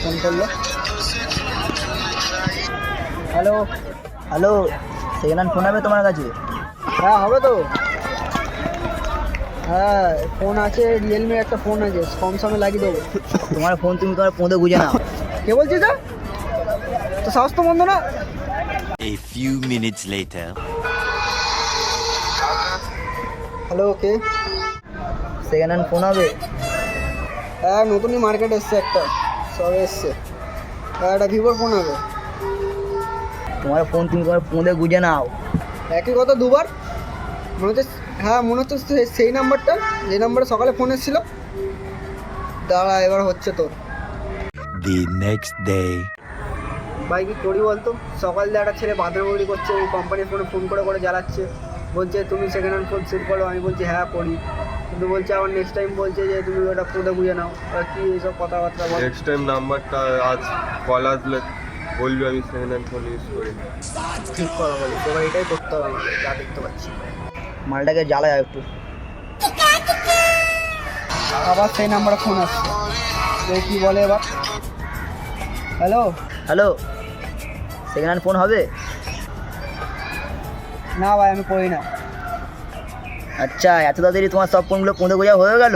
Phone করলো। Hello hello, second hand phone হবে তোমার কাছে? হ্যাঁ হবে তো। হ্যাঁ ফোন আছে, রিয়েলমির একটা ফোন আছে, কম সময় লাগিয়ে দেবো। তোমার ফোন তুমি তোমার পোঁদে গুঁজে নাও। কে বলছিস যা? তো সাহস তো বন্ধ না। A few minutes later. Hello K? Second hand phone হবে? হ্যাঁ নতুনই মার্কেট এসছে একটা, সবে এসছে। হ্যাঁ একটা ভিভোর ফোন হবে। তোমার ফোন তুমি তোমার পোঁদে গুঁজে নাও। একই কথা দুবার মনে হচ্ছে। হ্যাঁ মনে হচ্ছে সেই নাম্বারটা, যে নাম্বারে সকালে ফোন এসেছিলো। দাঁড়া এবার হচ্ছে তোর। The next day. ভাই কি করি বলতো, সকাল দিয়ে একটা ছেলে বাঁদরবৌরি করছে, এই কোম্পানির ফোনে ফোন করে করে জ্বালাচ্ছে, বলছে তুমি সেকেন্ড হ্যান্ড ফোন সেল করো। আমি বলছি হ্যাঁ করি, কিন্তু বলছে আবার নেক্সট টাইম বলছে যে তুমি ওটা পুরো বুঝে নাও। আর কি এইসব কথাবার্তা বল। নেক্সট টাইম নাম্বারটা আজ কল আসলে বলবি আমি সেকেন্ড হ্যান্ড ফোন ইউজ করি। ঠিক কথা বলি, এবার এটাই করতে হবে আমাকে, যা দেখতে পাচ্ছি। মালটাকে জ্বালা যাও একটু। আবার সেই নাম্বারে ফোন আসছে, যে কী বলে এবার। Hello hello, second hand phone হবে? না ভাই আমি করি না। আচ্ছা, এত তাড়াতাড়ি তোমার সব ফোনগুলো পোঁদে গোজা হয়ে গেল?